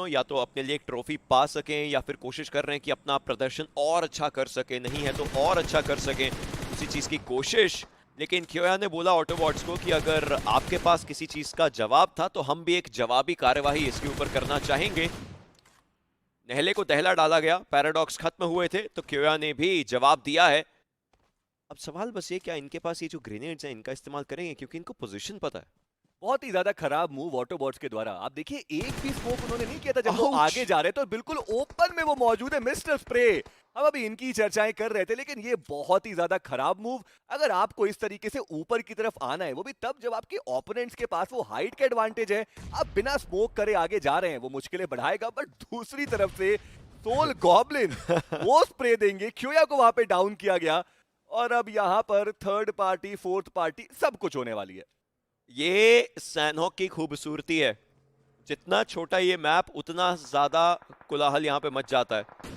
या तो अपने लिए एक ट्रॉफी पा सकें या फिर कोशिश कर रहे हैं कि अपना प्रदर्शन और अच्छा कर सके, नहीं है तो और अच्छा कर सकें, उसी चीज़ की कोशिश। लेकिन क्योया ने बोला ऑटोबॉट्स को कि अगर आपके पास किसी चीज़ का जवाब था तो हम भी एक जवाबी कार्यवाही इसके ऊपर करना चाहेंगे। नहले को दहला डाला गया, पैराडॉक्स खत्म हुए थे तो क्योया ने भी जवाब दिया है। अब सवाल बस ये, क्या इनके पास ये जो ग्रेनेड्स हैं इनका इस्तेमाल करेंगे, क्योंकि इनको पोजीशन पता है। बहुत ही ज्यादा खराब मूव ऑटोबॉट्स के द्वारा। आप देखिए एक भी स्मोक उन्होंने नहीं किया था जब वो आगे जा रहे थे और बिल्कुल ओपन में वो मौजूद है मिस्टर स्प्रे। हम अभी इनकी चर्चाएं कर रहे थे, लेकिन ये बहुत ही ज्यादा खराब मूव। अगर आपको इस तरीके से ऊपर की तरफ आना है, वो भी तब जब आपके ओपोनेंट्स के पास वो हाइट का एडवांटेज है, आप बिना स्मोक करे आगे जा रहे हैं, वो मुश्किलें बढ़ाएगा। बट दूसरी तरफ से सोल गॉब्लिन वो स्प्रे देंगे, क्योया को वहां पे डाउन किया गया और अब यहां पर थर्ड पार्टी फोर्थ पार्टी सब कुछ होने वाली है। ये सैनहॉक की खूबसूरती है, जितना छोटा ये मैप उतना ज्यादा कोलाहल यहाँ पे मच जाता है।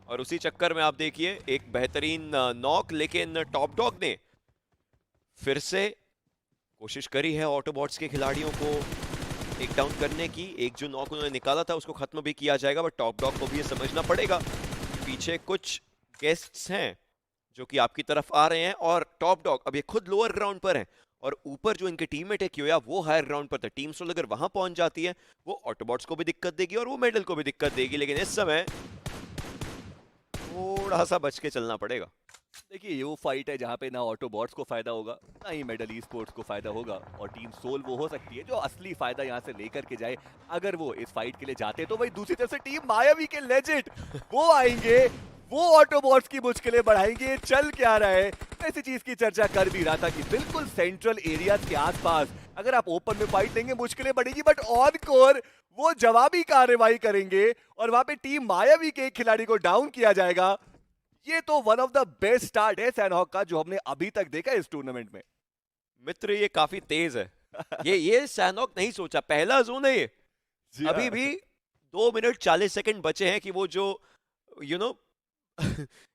और उसी चक्कर में आप देखिए एक बेहतरीन नॉक, लेकिन टॉप डॉग ने फिर से कोशिश करी है ऑटोबॉट्स के खिलाड़ियों को टेक डाउन करने की। एक जो नॉक उन्होंने निकाला था उसको खत्म भी किया जाएगा, बट टॉप डॉग को भी ये समझना पड़ेगा कि पीछे कुछ गेस्ट्स हैं जो कि आपकी तरफ आ रहे हैं, और टॉप डॉग अब ये खुद लोअर ग्राउंड पर हैं और ऊपर जो इनके टीममेट है क्योया वो हायर ग्राउंड पर था। टीम सोल अगर वहां पहुंच जाती है वो ऑटोबॉट्स को भी दिक्कत देगी और वो मेडल को भी दिक्कत देगी, लेकिन इस समय थोड़ा सा बच के चलना पड़ेगा। देखिए ये वो फाइट है जहाँ पे ना ऑटोबॉट्स को फायदा होगा ना ही मेडल ई स्पोर्ट्स को फायदा होगा, और टीम सोल वो हो सकती है जो असली फायदा यहाँ से लेकर के जाए। अगर वो इस फाइट के लिए जाते तो वही दूसरी तरफ से टीम मायावी के लेजेंड वो आएंगे, वो ऑटोबॉट्स की मुश्किलें बढ़ाएंगे। चल क्या रहा है, ऐसी चीज की चर्चा कर भी रहा था कि बिल्कुल सेंट्रल एरिया के आसपास अगर आप ओपन में फाइट लेंगे मुश्किलें बढ़ेगी, बट ऑन कोर वो जवाबी कार्रवाई करेंगे और वहां पे टीम मायावी के एक खिलाड़ी को डाउन किया जाएगा। ये तो one of the best start है सैनहॉक का जो हमने अभी तक देखा इस टूर्नामेंट में। मित्र ये काफी तेज है। ये सैनहॉक नहीं सोचा, पहला जोन है ये। अभी भी 2 मिनट 40 सेकंड बचे हैं कि वो जो यू नो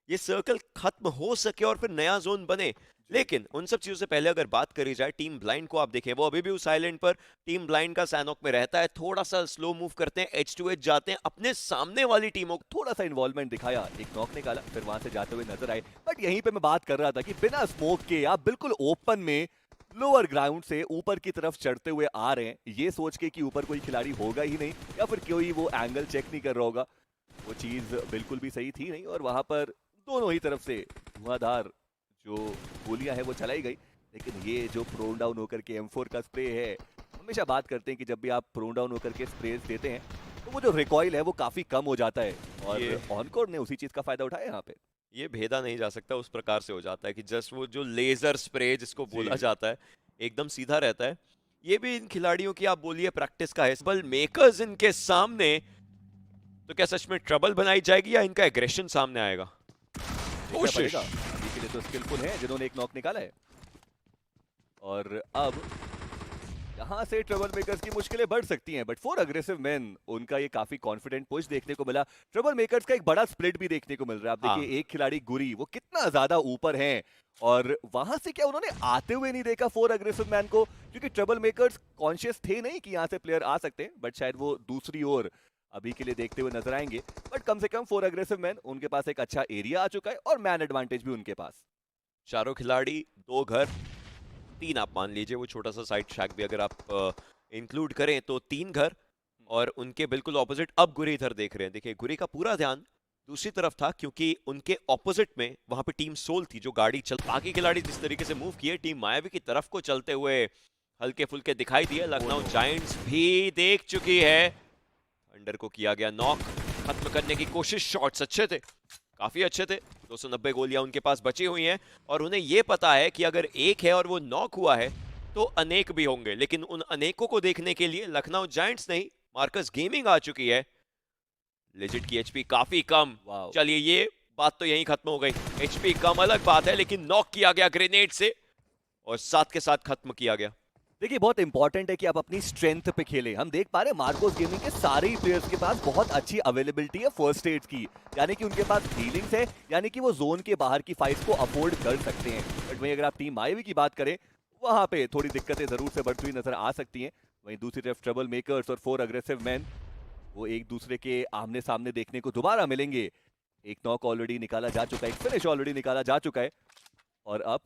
ये सर्कल खत्म हो सके और फिर नया जोन बने। लेकिन उन सब चीजों से पहले अगर बात करी जाए टीम ब्लाइंड को, आप देखें वो अभी भी उस आइलैंड पर टीम ब्लाइंड का सैनहॉक में रहता है। थोड़ा सा स्लो मूव करते हैं, एज टू एज जाते हैं, अपने सामने वाली टीमों को थोड़ा सा इन्वॉल्वमेंट दिखाया, एक नॉक निकाला, फिर वहां से जाते हुए नजर आए। बट यहीं पे मैं बात कर रहा था कि बिना स्मोक के आप बिल्कुल ओपन में लोअर ग्राउंड से ऊपर की तरफ चढ़ते हुए आ रहे हैं, ये सोच के कि ऊपर कोई खिलाड़ी होगा ही नहीं या फिर कोई वो एंगल चेक नहीं कर रहा होगा, वो चीज बिल्कुल भी सही थी नहीं। और वहां पर दोनों ही तरफ से धुआंधार जो गोलियां है वो चलाई गई। लेकिन ये जो प्रोन डाउन होकर के M4 का स्प्रे है, हमेशा बात करते हैं कि जब भी आप प्रोन डाउन होकर के स्प्रे देते हैं तो वो जो रिकॉइल है वो काफी कम हो जाता है, और ऑनकोर ने उसी चीज का फायदा उठाया यहाँ पे। ये भेदा नहीं जा सकता, उस प्रकार से हो जाता है कि जस्ट वो जो लेजर स्प्रे जिसको बोला जाता है एकदम सीधा रहता है। ये भी इन खिलाड़ियों की आप बोलिए प्रैक्टिस का है। बल मेकर्स इनके सामने, तो क्या सच में ट्रबल बनाई जाएगी या इनका एग्रेशन सामने आएगा? कोशिश अभी के लिए तो स्किलफुल है जिन्होंने एक नॉक निकाला है, और अब यहाँ से ट्रबल मेकर्स की मुश्किलें बढ़ सकती हैं। बट फॉर अग्रेसिव मैन उनका ये काफी कॉन्फिडेंट पुश देखने को मिला। ट्रबल मेकर्स का एक बड़ा स्प्लिट भी देखने को मिल रहा है। आप देखिए एक खिलाड़ी गुरी वो कितना ज्यादा ऊपर है, और वहां से क्या उन्होंने आते हुए नहीं देखा फॉर अग्रेसिव मैन को, क्योंकि ट्रबल मेकर्स कॉन्शियस थे नहीं कि यहाँ से प्लेयर आ सकते हैं। बट शायद वो दूसरी ओर अभी के लिए देखते हुए नजर आएंगे। बट कम से कम फॉर अग्रेसिव मैन उनके पास एक अच्छा एरिया आ चुका है और मैन एडवांटेज भी उनके पास। चारों खिलाड़ी, 2 घर, 3 आप मान लीजिए, वो छोटा सा साइड शैक भी अगर आप इंक्लूड करें तो 3 घर, और उनके बिल्कुल ऑपोजिट अब गुरी इधर देख रहे हैं। देखिए गुरी का पूरा ध्यान दूसरी तरफ था क्योंकि उनके ऑपोजिट में वहां पे टीम सोल थी जो गाड़ी चल। बाकी खिलाड़ी जिस तरीके से मूव किए टीम मायावी की तरफ को चलते हुए हल्के फुल्के दिखाई दिए। लखनऊ जायंट्स भी देख चुकी है, अंडर को किया गया नॉक, खत्म करने की कोशिश। शॉट्स अच्छे थे, काफी अच्छे थे, 290 गोलियां उनके पास बची हुई हैं और उन्हें यह पता है कि अगर एक है और वो नॉक हुआ है तो अनेक भी होंगे। लेकिन उन अनेकों को देखने के लिए लखनऊ जायंट्स नहीं, मार्कस गेमिंग आ चुकी है। लेजेंड की एचपी काफी कम। चलिए ये बात तो यहीं खत्म हो गई। एचपी कम अलग बात है, लेकिन नॉक किया गया ग्रेनेड से और साथ के साथ खत्म किया गया। देखिए बहुत इंपॉर्टेंट है कि आप अपनी स्ट्रेंथ पे खेलें। हम देख पा रहे हैं मार्कोस गेमिंग के सारे ही प्लेयर्स के पास बहुत अच्छी अवेलेबिलिटी है फर्स्ट एड की, यानी कि उनके पास हीलिंग्स है, यानी कि वो जोन के बाहर की फाइट्स को अफोर्ड कर सकते हैं। बट वहीं अगर आप टीम मायावी की बात करें, वहां पे थोड़ी दिक्कतें जरूर से बढ़ती हुई नजर आ सकती हैं। वहीं दूसरी तरफ ट्रबल मेकर्स और 4 अग्रेसिव मैन वो एक दूसरे के आमने सामने देखने को दोबारा मिलेंगे। एक नॉक ऑलरेडी निकाला जा चुका है, एक फिनिश ऑलरेडी निकाला जा चुका है और अब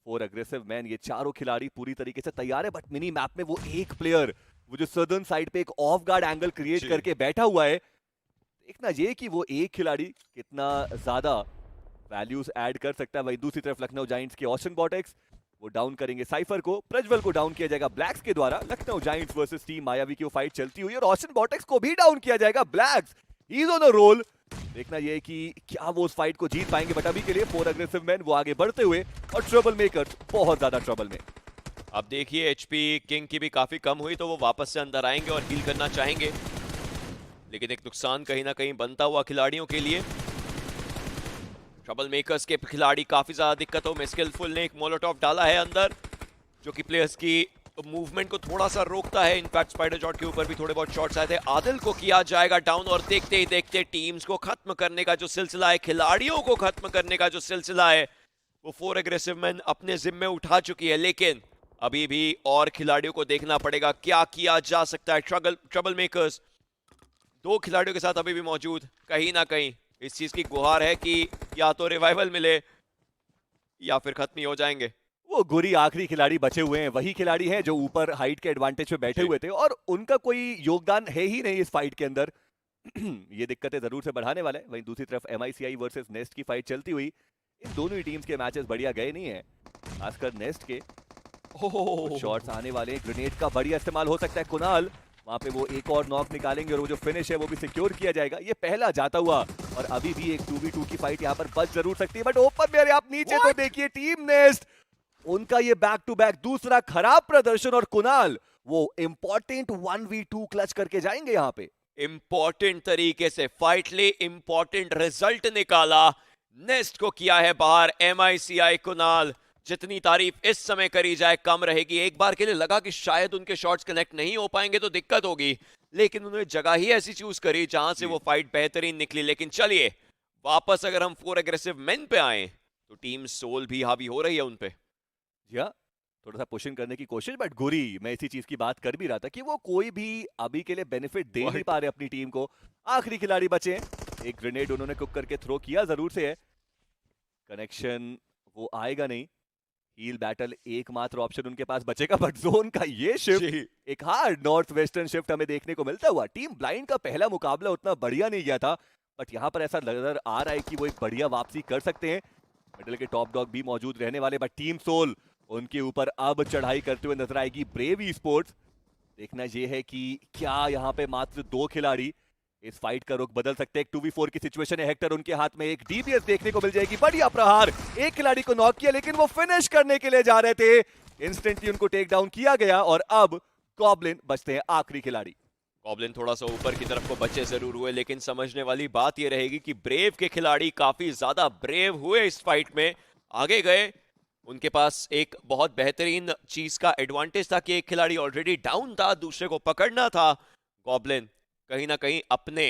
4 अग्रेसिव मैन, ये चारों खिलाड़ी पूरी तरीके से तैयार है। बट मिनी मैप में वो एक प्लेयर, वो जो सदर्न साइड पे एक ऑफ गार्ड एंगल क्रिएट करके बैठा हुआ है, देखना ये कि वो एक खिलाड़ी कितना ज्यादा वैल्यूज ऐड कर सकता है। वहीं दूसरी तरफ लखनऊ जायंट्स के ऑशन बॉटेक्स, वो डाउन करेंगे साइफर को, प्रज्वल को डाउन किया जाएगा ब्लैक्स के द्वारा। लखनऊ जायंट्स वर्सेस टीम मायावी की वो फाइट चलती हुई और ऑशन बॉटेक्स को भी डाउन किया जाएगा। Blacks he is on a roll. देखना यह है कि क्या वो उस फाइट को जीत पाएंगे। बट अभी के लिए 4 अग्रेसिव मैन वो आगे बढ़ते हुए और ट्रबल मेकर्स बहुत ज्यादा ट्रबल में। अब देखिए एचपी किंग की भी काफी कम हुई तो वो वापस से अंदर आएंगे और हील करना चाहेंगे, लेकिन एक नुकसान कहीं ना कहीं बनता हुआ खिलाड़ियों के लिए। ट्रबल मेकर्स के खिलाड़ी काफी ज्यादा दिक्कतों में। स्किलफुल ने एक मोलोटॉफ डाला है अंदर जो कि प्लेयर्स की मूवमेंट को थोड़ा सा रोकता है। इनफैक्ट स्पाइडर जॉट के ऊपर भी थोड़े बहुत शॉट्स आए थे। आदिल को किया जाएगा डाउन और देखते ही देखते टीम्स को खत्म करने का जो सिलसिला है, खिलाड़ियों को खत्म करने का जो सिलसिला है, वो 4 अग्रेसिव मैन अपने जिम्मे उठा चुकी है। लेकिन अभी भी और खिलाड़ियों को देखना पड़ेगा क्या किया जा सकता है। ट्रबल मेकर्स 2 खिलाड़ियों के साथ अभी भी मौजूद। कहीं ना कहीं इस चीज की गुहार है कि या तो रिवाइवल मिले या फिर खत्म ही हो जाएंगे। वो गुरी आखिरी खिलाड़ी बचे हुए हैं, वही खिलाड़ी हैं जो ऊपर हाइट के एडवांटेज पे बैठे हुए थे और उनका कोई योगदान है ही नहीं इस फाइट के अंदर। ये दिक्कतें जरूर से बढ़ाने वाला है। वहीं दूसरी तरफ MICI वर्सेस नेस्ट की फाइट चलती हुई। इन दोनों ही टीम्स के मैचेस बढ़िया गए नहीं है, खासकर नेस्ट के। शॉट्स आने वाले, ग्रेनेड का बढ़िया इस्तेमाल हो सकता है। कुणाल वहां पे वो एक और नॉक निकालेंगे और वो जो फिनिश है वो भी सिक्योर किया जाएगा। ये पहला जाता हुआ और अभी भी एक 2v2 की फाइट यहाँ पर बच जरूर सकती है। बट ओपन में आप नीचे तो देखिए टीम नेस्ट, उनका ये बैक टू बैक दूसरा खराब प्रदर्शन और कुणाल वो इंपॉर्टेंट 1v2 क्लच करके जाएंगे यहाँ पे। इंपॉर्टेंट तरीके से फाइट ले, इंपॉर्टेंट रिजल्ट निकाला, नेस्ट को किया है बाहर। MICI कुणाल, जितनी तारीफ इस समय करी जाए कम रहेगी। एक बार के लिए लगा कि शायद उनके शॉट्स कनेक्ट नहीं हो पाएंगे तो दिक्कत होगी, लेकिन उन्होंने जगह ही ऐसी चूज करी जहां से वो फाइट बेहतरीन निकली। लेकिन चलिए वापस अगर हम 4 अग्रेसिव मेन पे आए तो टीम सोल भी हावी हो रही है उनपे। थोड़ा सा पुशिंग करने की कोशिश, बट गुरी, मैं इसी चीज की बात कर भी रहा था कि वो कोई भी अभी के लिए बेनिफिट दे नहीं पा रहे अपनी टीम को। आखिरी खिलाड़ी बचे हैं, एक ग्रेनेड उन्होंने कुक करके थ्रो किया जरूर से है, कनेक्शन वो आएगा नहीं। हील बैटल एकमात्र ऑप्शन उनके पास बचेगा। बट जोन का ये शिफ्ट, एक हार्ड नॉर्थ वेस्टर्न शिफ्ट हमें देखने को मिलता हुआ। टीम ब्लाइंड का पहला मुकाबला उतना बढ़िया नहीं गया था, बट यहाँ पर ऐसा नजर आ रहा है कि वो एक बढ़िया वापसी कर सकते हैं। मिडिल के टॉप डॉग भी मौजूद रहने वाले, बट टीम सोल उनके ऊपर अब चढ़ाई करते हुए नजर आएगी ब्रेव ई स्पोर्ट्स। देखना यह है कि क्या यहाँ पे मात्र 2 खिलाड़ी इस फाइट का रुख बदल सकते हैं। 2v4 की सिचुएशन है, हेक्टर उनके हाथ में, एक DPS देखने को मिल जाएगी। बढ़िया प्रहार, एक खिलाड़ी को नॉक किया लेकिन वो फिनिश करने के लिए जा रहे थे, इंस्टेंटली उनको टेक डाउन किया गया और अब गॉब्लिन बचते हैं आखिरी खिलाड़ी। गॉब्लिन थोड़ा सा ऊपर की तरफ को बचे जरूर हुए, लेकिन समझने वाली बात यह रहेगी कि ब्रेव के खिलाड़ी काफी ज्यादा ब्रेव हुए इस फाइट में, आगे गए। उनके पास एक बहुत बेहतरीन चीज का एडवांटेज था कि एक खिलाड़ी ऑलरेडी डाउन था, दूसरे को पकड़ना था। गॉब्लिन कहीं ना कहीं अपने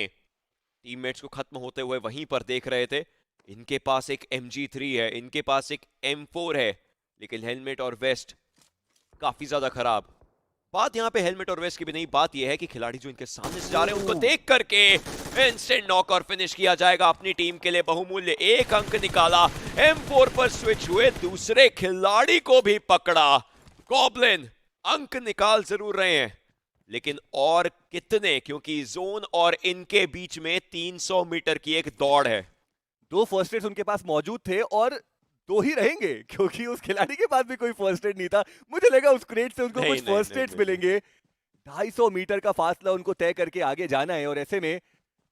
टीममेट्स को खत्म होते हुए वहीं पर देख रहे थे। इनके पास एक MG3 है, इनके पास एक M4 है, लेकिन हेलमेट और वेस्ट काफी ज्यादा खराब। बात यहाँ पे हेलमेट और वेस्ट की भी नहीं, बात यह है कि खिलाड़ी जो इनके सामने से जा रहे हैं उनको देख करके इंस्टेंट नॉक और फिनिश किया जाएगा अपनी टीम के लिए। बहुमूल्य 1 अंक निकाला, M4 पर स्विच हुए, दूसरे खिलाड़ी को भी पकड़ा। गॉब्लिन अंक निकाल जरूर रहे हैं, लेकिन और कितने, क्योंकि जोन और इनके बीच में 300 मीटर की एक दौड़ है। 2 फर्स्ट एड्स उनके पास मौजूद थे और 2 ही रहेंगे, क्योंकि उस खिलाड़ी के पास भी कोई फर्स्ट एड नहीं था। मुझे लगा उस क्रेट से उनको कुछ फर्स्ट एड्स मिलेंगे। 250 मीटर का फासला उनको तय करके आगे जाना है और ऐसे में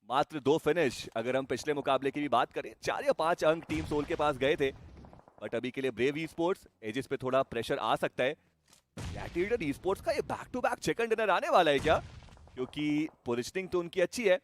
मात्र 2 फिनिश। अगर हम पिछले मुकाबले की भी बात करें, 4 या 5 अंक टीम सोल के पास गए थे, बट अभी के लिए ब्रेव ई स्पोर्ट्स एजिस पे थोड़ा प्रेशर आ सकता है। ग्लैडिएटर ई स्पोर्ट्स का ये back to back chicken dinner आने वाला है क्या? क्योंकि पोजिशनिंग तो उनकी अच्छी है,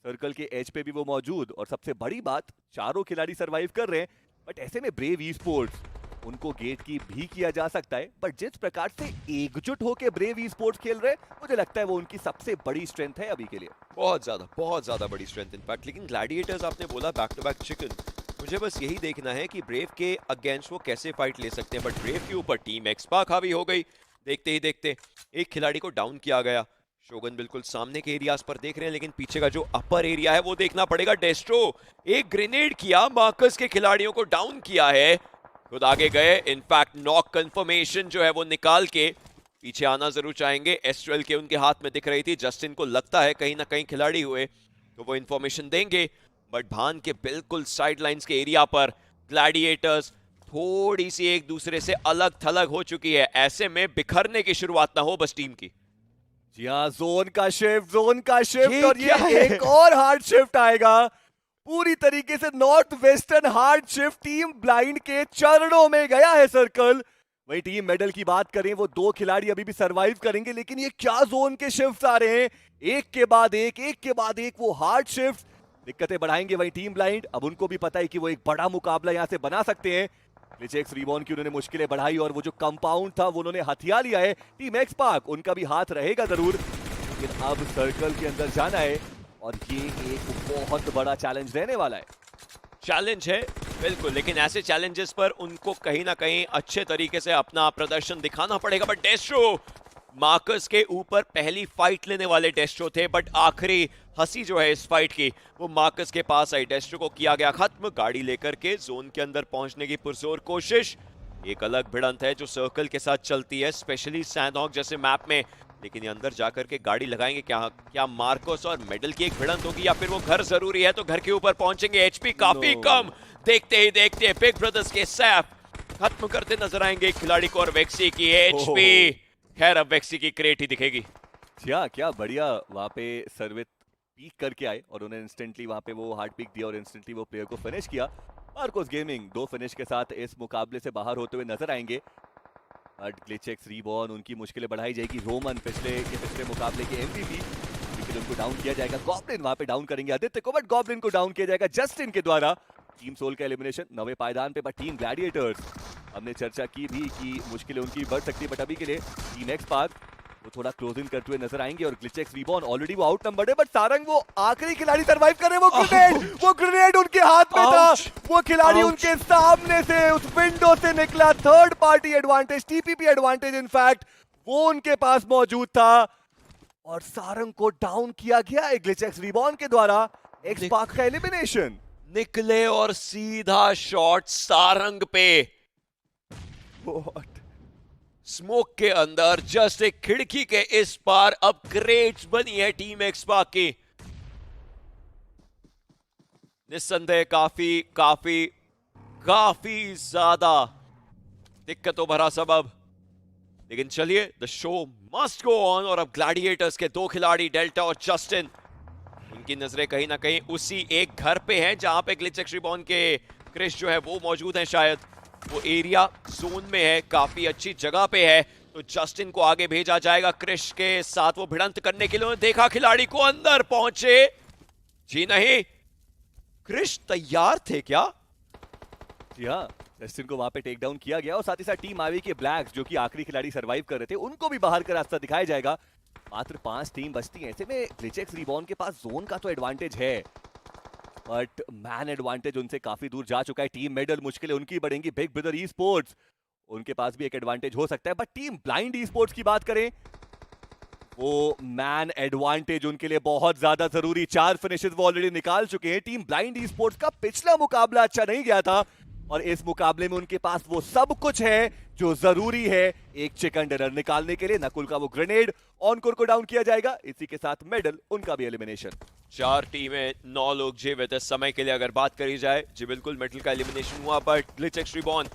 सर्कल के एज पे भी वो मौजूद, और सबसे बड़ी बात चारों खिलाड़ी सरवाइव कर रहे हैं। बट ऐसे में ब्रेव ई स्पोर्ट्स उनको गेट की भी किया जा सकता है, बट जिस प्रकार से एकजुट होकर ब्रेव ई स्पोर्ट्स खेल रहे हैं, मुझे लगता है वो उनकी सबसे बड़ी स्ट्रेंथ है अभी के लिए। बहुत ज्यादा बड़ी स्ट्रेंथ इनफैक्ट। लेकिन ग्लैडिएटर्स आपने बोला बैक टू बैक चिकन, मुझे बस यही देखना है कि ब्रेव के अगेंस्ट वो कैसे फाइट ले सकते हैं। बट ब्रेव के ऊपर टीम एक्सपाक हावी हो गई। देखते ही देखते एक खिलाड़ी को डाउन किया गया। शोगन बिल्कुल सामने के एरियाज पर देख रहे हैं, लेकिन पीछे का जो अपर एरिया है वो देखना पड़ेगा। डेस्ट्रो एक ग्रेनेड किया, मार्कस के खिलाड़ियों को डाउन किया है, खुद आगे गए। इनफैक्ट नॉक कंफर्मेशन जो है वो निकाल के पीछे आना जरूर चाहेंगे। एस्ट्रेल के उनके हाथ में दिख रही थी, जस्टिन को लगता है कहीं ना कहीं खिलाड़ी हुए तो वो इंफॉर्मेशन देंगे। बट भान के बिल्कुल साइडलाइंस के एरिया पर ग्लैडिएटर्स थोड़ी सी एक दूसरे से अलग थलग हो चुकी है। ऐसे में बिखरने की शुरुआत ना हो बस टीम की। जी हाँ, जोन का शिफ्ट और क्या ये है? एक और हार्ड शिफ्ट आएगा। पूरी तरीके से north western hard shift team blind के चरणों में गया है सर्कल। वही टीम मेडल की बात करें, वो 2 खिलाड़ी अभी भी सरवाइव करेंगे, लेकिन ये क्या जोन के शिफ्ट आ रहे हैं, एक के बाद एक वो हार्ड शिफ्ट दिक्कतें बढ़ाएंगे। वही टीम ब्लाइंड, अब उनको भी पता है कि वो एक बड़ा मुकाबला यहां से बना सकते हैं। ग्लिचेक्स रिबॉर्न की उन्होंने मुश्किलें बढ़ाई और वो जो कंपाउंड था वो उन्होंने हथिया लिया है। टीम एक्स पार्क उनका भी हाथ रहेगा जरूर, लेकिन अब सर्कल के अंदर जाना है और ये एक बहुत बड़ा चैलेंज रहने वाला है। चैलेंज है बिल्कुल, लेकिन ऐसे चैलेंजेस पर उनको कहीं ना कहीं अच्छे तरीके से अपना प्रदर्शन दिखाना पड़ेगा। बट डेस्ट्रो मार्कस के ऊपर पहली फाइट लेने वाले डेस्ट्रो थे, बट आखिरी हंसी जो है इस फाइट की वो मार्कस के पास आई। डेस्ट्रो को किया गया खत्म, गाड़ी लेकर के जोन के अंदर पहुंचने की पुरजोर कोशिश। एक अलग भिड़ंत है जो सर्कल के साथ चलती है, स्पेशली सैंडहॉक जैसे मैप में। लेकिन ये अंदर जाकर के गाड़ी लगाएंगे, क्या मार्कोस और मेडल की एक भिड़ंत होगी, या फिर वो घर जरूरी है तो घर के ऊपर पहुंचेंगे। एचपी काफी कम, देखते ही देखते बिग ब्रदर्स के सैफ खत्म करते नजर आएंगे खिलाड़ी को। और वेक्सी की एचपी, खैर अब वेक्सी की क्रेट ही दिखेगी। क्या बढ़िया वहां पे सर्वित पीक करके आए और उन्हें इंस्टेंटली वहां पे वो हार्ड पिक दिया और इंस्टेंटली वो प्लेयर को फिनिश किया। मार्कोस गेमिंग 2 फिनिश के साथ इस मुकाबले से बाहर होते हुए नजर आएंगे। ग्लिचेक्स रिबॉर्न उनकी मुश्किलें बढ़ाई जाएगी। रोमन पिछले मुकाबले के एमवीपी, लेकिन उनको डाउन किया जाएगा। गॉब्लिन वहां पे डाउन करेंगे आदित्य को, बट गॉब्लिन को डाउन किया जाएगा जस्टिन के द्वारा। टीम सोल का एलिमिनेशन 9वें पायदान पे। बट टीम ग्लैडिएटर्स, हमने चर्चा की भी कि मुश्किलें उनकी बढ़ सकती है, बट अभी के लिए टीम एक्स पार्क वो थोड़ा क्लोजिंग करते हुए नजर आएंगे। और ग्लिचेक्स रिबॉर्न ऑलरेडी वो आउट नंबर्ड है, बट सारंग वो आखिरी खिलाड़ी सरवाइव कर रहे हैं। वो ग्रेनेड उनके हाथ में था, वो खिलाड़ी उनके सामने से उस विंडो से निकला। Third party advantage, TPP advantage in fact वो उनके पास मौजूद था और सारंग को डाउन किया गया है ग्लिचेक्स रिबॉर्न के द्वारा। एक्स पार्क का एलिमिनेशन। निकले और सीधा शॉट सारंग पे। स्मोक के अंदर जस्ट एक खिड़की के इस पार अब क्रेट्स बनी है टीम एक्स पार्क की। निस्संदेह काफी ज्यादा दिक्कतों भरा सबब, लेकिन चलिए the show must go on. और अब ग्लैडिएटर्स के 2 खिलाड़ी डेल्टा और जस्टिन, उनकी नजरें कहीं ना कहीं उसी एक घर पे हैं जहां पे ग्लिचेक्स रिबॉर्न के क्रिश जो है वो मौजूद हैं। शायद वो एरिया जोन में है, काफी अच्छी जगह पे है, तो जस्टिन को आगे भेजा जाएगा क्रिश के साथ वो भिड़ंत करने के लिए। देखा खिलाड़ी को अंदर पहुंचे, जी नहीं, क्रिश तैयार थे क्या? जी हाँ, जस्टिन को वहां पे टेक डाउन किया गया और साथ ही साथ टीम आईवी के ब्लैक्स जो कि आखिरी खिलाड़ी सरवाइव कर रहे थे, उनको भी बाहर का रास्ता दिखाया जाएगा। मात्र 5 टीम बचती हैं, ऐसे में ग्लिचेक्स रिबॉर्न के पास जोन का तो एडवांटेज है, बट मैन एडवांटेज उनसे काफी दूर जा चुका है। टीम मेडल मुश्किलें उनकी बढ़ेंगी। बिग ब्रदर ई स्पोर्ट्स, उनके पास भी एक एडवांटेज हो सकता है, but team blind e sports की बात करें, वो मैन एडवांटेज उनके लिए बहुत ज्यादा जरूरी। 4 फिनिशेस वो ऑलरेडी निकाल चुके हैं। टीम ब्लाइंड ई स्पोर्ट्स का पिछला मुकाबला अच्छा नहीं गया था और इस मुकाबले में उनके पास वो सब कुछ है जो जरूरी है एक चिकन डिनर निकालने के लिए। नकुल का वो ग्रेनेड ऑनकोर को डाउन किया जाएगा, इसी के साथ मेडल उनका भी एलिमिनेशन। 4 टीमें 9 लोग जीवित इस समय के लिए अगर बात करी जाए। जी बिल्कुल, मेडल का एलिमिनेशन हुआ, बट ग्लिचेक्स रिबॉर्न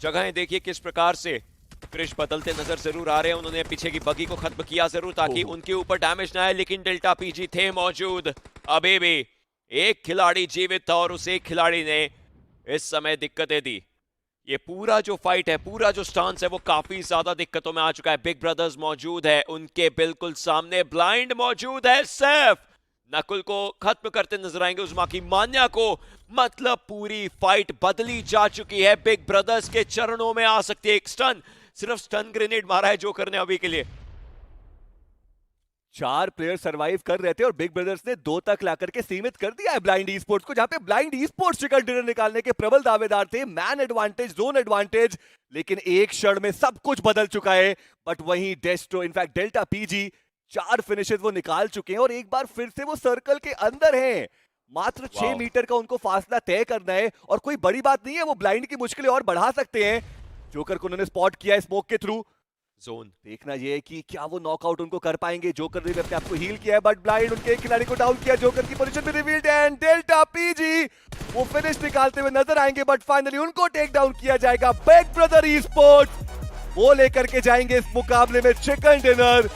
जगहें देखिए किस प्रकार से क्रिश बदलते नजर जरूर आ रहे हैं। उन्होंने पीछे की बगी को खत्म किया जरूर ताकि उनके ऊपर डैमेज ना आए, लेकिन डेल्टा पीजी थे मौजूद। अभी भी एक खिलाड़ी जीवित था और उस एक खिलाड़ी ने इस समय दिक्कतें दी। ये पूरा जो फाइट है, पूरा जो स्टांस है, वो काफी ज्यादा दिक्कतों में आ चुका है। बिग ब्रदर्स मौजूद है, उनके बिल्कुल सामने ब्लाइंड मौजूद है। सैफ नकुल को खत्म करते नजर आएंगे, उस्मा की मान्या को। मतलब पूरी फाइट बदली जा चुकी है, बिग ब्रदर्स के चरणों में आ सकती है। एक स्टन, सिर्फ स्टन ग्रेनेड मारा है जोकर ने अभी के लिए। 4 प्लेयर सरवाइव कर रहे थे और बिग ब्रदर्स ने 2 तक लाकर के सीमित कर दिया है ब्लाइंड ई स्पोर्ट्स को, जहां पे blind e sports chicken dinner निकालने के प्रबल दावेदार थे। मैन एडवांटेज, जोन एडवांटेज, लेकिन एक क्षण में सब कुछ बदल चुका है। बट वहीं डेस्ट्रो, इनफैक्ट डेल्टा पीजी 4 फिनिशेस वो निकाल चुके हैं और एक बार फिर से वो सर्कल के अंदर हैं। मात्र 6 वाओ। मीटर का उनको फासला तय करना है और कोई बड़ी बात नहीं है, वो ब्लाइंड की मुश्किलें और बढ़ा सकते हैं। जोकर को उन्होंने स्पॉट किया है स्मोक के थ्रू। जोन देखना ये है कि क्या वो नॉकआउट उनको कर पाएंगे। जोकर ने भी अपने आप को हील किया है बट ब्लाइंड उनके एक खिलाड़ी को डाउन किया। जोकर की पोजीशन भी रिवील्ड एंड डेल्टा पीजी वो फिनिश निकालते हुए नजर आएंगे बट फाइनली उनको टेक डाउन किया जाएगा। बिग ब्रदर ई स्पोर्ट्स वो लेकर के जाएंगे इस मुकाबले में चिकन डिनर।